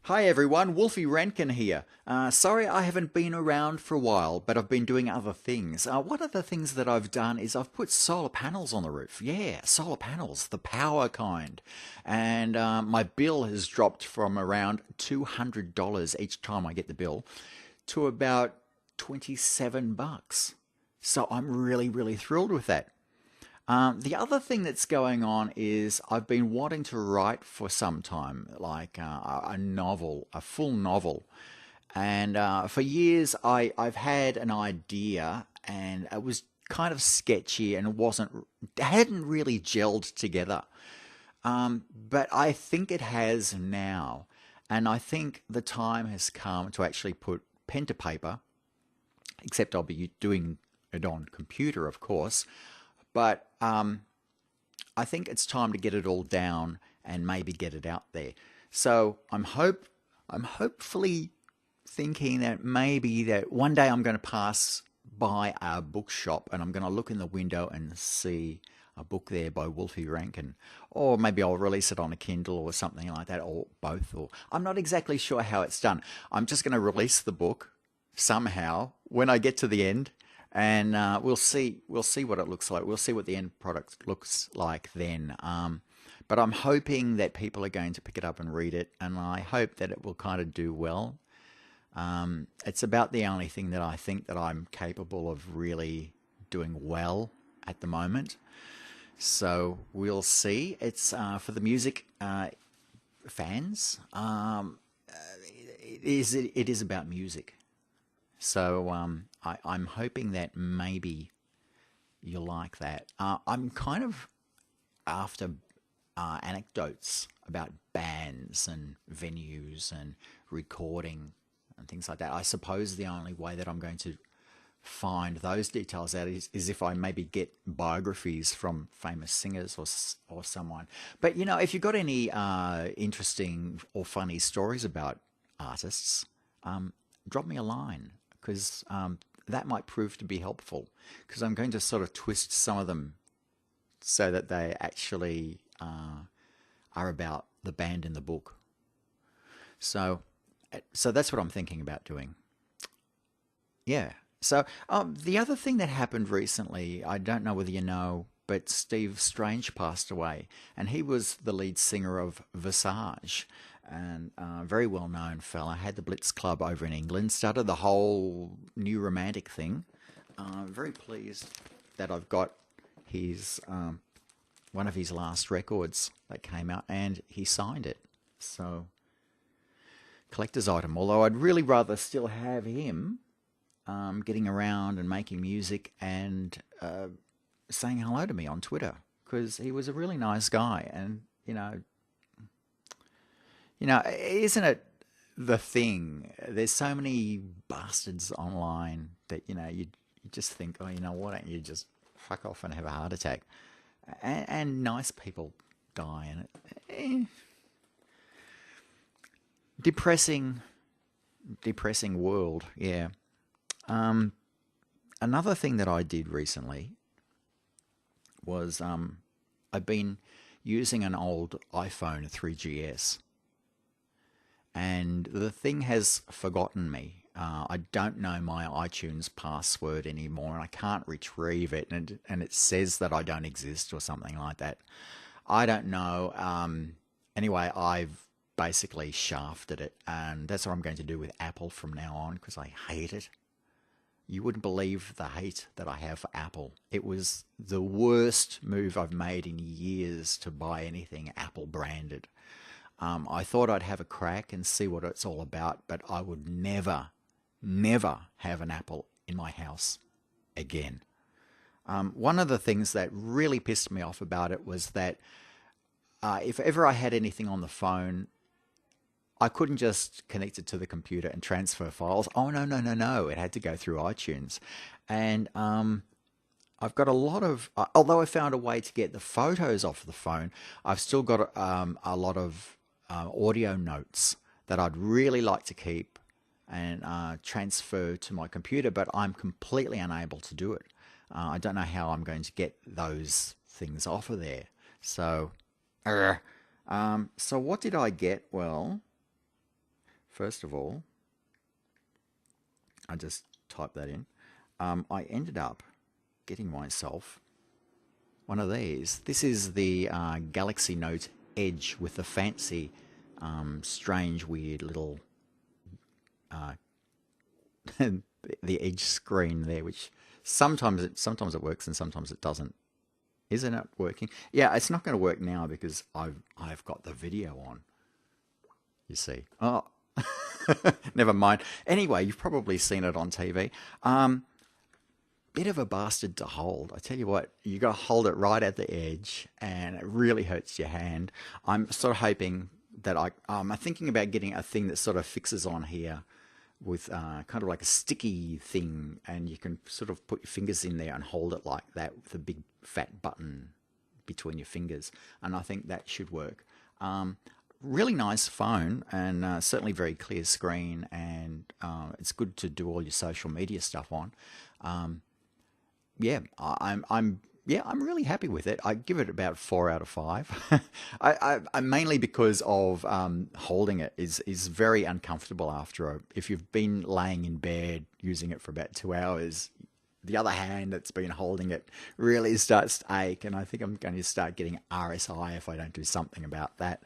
Hi everyone, Wolfie Rankin here. Sorry I haven't been around for a while, but I've been doing other things. One of the things that I've done is I've put solar panels on the roof. Yeah, solar panels, the power kind. And my bill has dropped from around $200 each time I get the bill to about 27 bucks. So I'm really thrilled with that. The other thing that's going on is I've been wanting to write for some time, like a novel, a full novel. And for years, I've had an idea, and it was kind of sketchy and hadn't really gelled together. But I think it has now, and I think the time has come to actually put pen to paper. Except I'll be doing it on computer, of course. But I think it's time to get it all down and maybe get it out there. So I'm hopefully thinking that maybe that one day I'm going to pass by a bookshop and I'm going to look in the window and see a book there by Wolfie Rankin, or maybe I'll release it on a Kindle or something like that, or both. Or I'm not exactly sure how it's done. I'm just going to release the book somehow when I get to the end, and we'll see what it looks like. We'll see what the end product looks like then. But I'm hoping that people are going to pick it up and read it, and I hope that it will kind of do well. It's about the only thing that I think that I'm capable of really doing well at the moment. So we'll see. It's for the music fans. It is about music. So I'm hoping that maybe you'll like that. I'm kind of after anecdotes about bands and venues and recording and things like that. I suppose the only way that I'm going to find those details out is if I maybe get biographies from famous singers or someone. But if you've got any interesting or funny stories about artists, drop me a line, because that might prove to be helpful, because I'm going to sort of twist some of them so that they actually are about the band in the book. So that's what I'm thinking about doing. Yeah. So the other thing that happened recently, I don't know whether you know, but Steve Strange passed away, and he was the lead singer of Visage, and very well known fella. Had the Blitz Club over in England, started the whole new romantic thing. Very pleased that I've got his one of his last records that came out, and he signed it. So collector's item. Although I'd really rather still have him getting around and making music and saying hello to me on Twitter, because he was a really nice guy. And isn't it the thing? There's so many bastards online that you just think, oh, why don't you just fuck off and have a heart attack? And nice people die, and depressing world. Yeah. Another thing that I did recently was I've been using an old iPhone 3GS, and the thing has forgotten me. I don't know my iTunes password anymore, and I can't retrieve it, and it says that I don't exist or something like that. I don't know. Anyway, I've basically shafted it, and that's what I'm going to do with Apple from now on, because I hate it. You wouldn't believe the hate that I have for Apple. It was the worst move I've made in years to buy anything Apple branded. I thought I'd have a crack and see what it's all about, but I would never have an Apple in my house again. One of the things that really pissed me off about it was that if ever I had anything on the phone, I couldn't just connect it to the computer and transfer files. Oh, no. It had to go through iTunes. And I've got a lot of, although I found a way to get the photos off the phone, I've still got a lot of audio notes that I'd really like to keep and transfer to my computer, but I'm completely unable to do it. I don't know how I'm going to get those things off of there. So what did I get? Well, first of all, I just typed that in. I ended up getting myself one of these. This is the Galaxy Note Edge with the fancy, strange, weird little the Edge screen there, which sometimes it works and sometimes it doesn't. Isn't it working? Yeah, it's not going to work now because I've got the video on. You see. Oh, never mind. Anyway, you've probably seen it on TV. Bit of a bastard to hold. I tell you what, you got to hold it right at the edge, and it really hurts your hand. I'm sort of hoping that I'm thinking about getting a thing that sort of fixes on here with kind of like a sticky thing, and you can sort of put your fingers in there and hold it like that with a big fat button between your fingers, and I think that should work. Really nice phone, and certainly very clear screen, and it's good to do all your social media stuff on. Yeah, I'm really happy with it. I give it about 4 out of 5. I mainly because of holding it is very uncomfortable if you've been laying in bed using it for about 2 hours. The other hand that's been holding it really starts to ache, and I think I'm going to start getting RSI if I don't do something about that.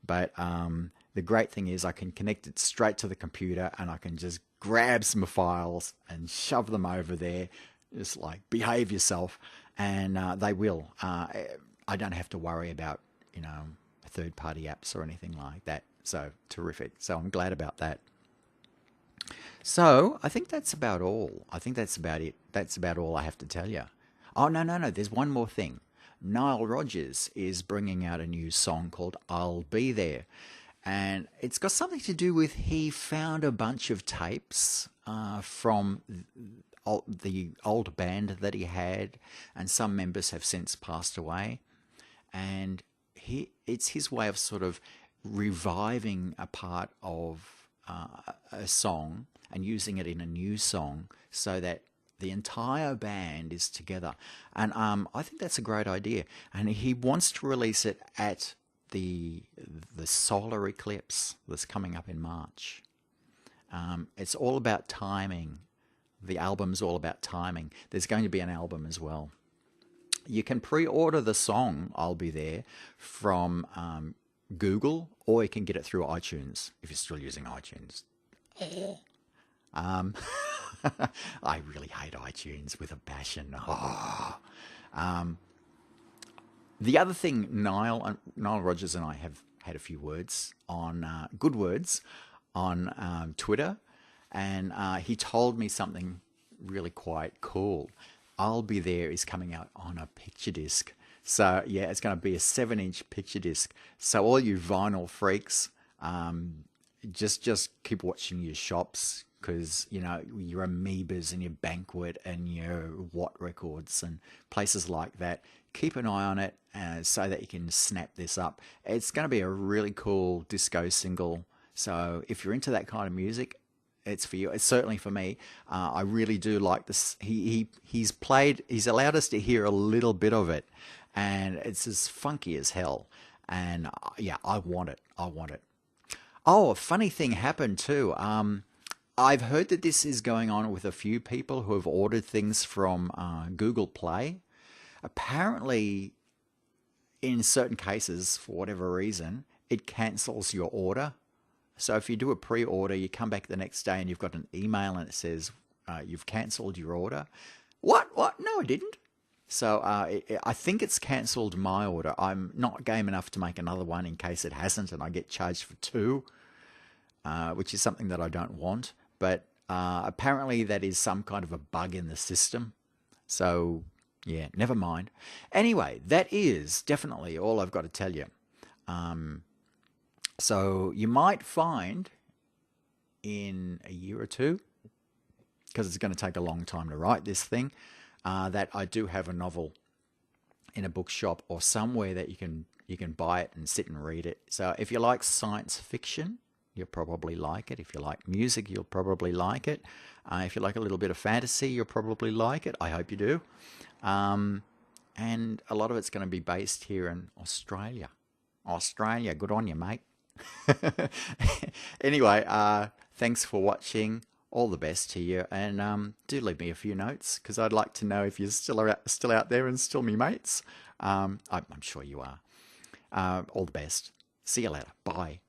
But the great thing is I can connect it straight to the computer, and I can just grab some files and shove them over there. Just like behave yourself, and they will. I don't have to worry about third-party apps or anything like that. So terrific. So I'm glad about that. So I think that's about all. I think that's about it. That's about all I have to tell you. Oh no. There's one more thing. Nile Rodgers is bringing out a new song called "I'll Be There," and it's got something to do with he found a bunch of tapes from the old band that he had, and some members have since passed away, and it's his way of sort of reviving a part of a song and using it in a new song so that the entire band is together. And I think that's a great idea, and he wants to release it at the solar eclipse that's coming up in March. It's all about timing. The album's all about timing. There's going to be an album as well. You can pre-order the song "I'll Be There" from Google, or you can get it through iTunes if you're still using iTunes. I really hate iTunes with a passion. The other thing, Nile Rodgers and I have had a few words on good words on Twitter. And he told me something really quite cool. "I'll Be There" is coming out on a picture disc. So, yeah, it's going to be a 7-inch picture disc. So all you vinyl freaks, just keep watching your shops, because, your Amoebas and your Banquet and your Watt Records and places like that, keep an eye on it so that you can snap this up. It's going to be a really cool disco single. So if you're into that kind of music, it's for you. It's certainly for me. I really do like this. He's allowed us to hear a little bit of it, and it's as funky as hell. And yeah, I want it. Oh, a funny thing happened too. I've heard that this is going on with a few people who have ordered things from Google Play. Apparently, in certain cases, for whatever reason, it cancels your order. So if you do a pre-order, you come back the next day and you've got an email and it says you've cancelled your order. What? No, I didn't. So I think it's cancelled my order. I'm not game enough to make another one in case it hasn't, and I get charged for 2, which is something that I don't want. But apparently that is some kind of a bug in the system. So yeah, never mind. Anyway, that is definitely all I've got to tell you. So you might find in a year or two, because it's going to take a long time to write this thing, that I do have a novel in a bookshop or somewhere that you can buy it and sit and read it. So if you like science fiction, you'll probably like it. If you like music, you'll probably like it. If you like a little bit of fantasy, you'll probably like it. I hope you do. And a lot of it's going to be based here in Australia. Australia, good on you, mate. Anyway, thanks for watching. All the best to you, and do leave me a few notes because I'd like to know if you're still out there and still me mates. I'm sure you are. All the best. See you later. Bye.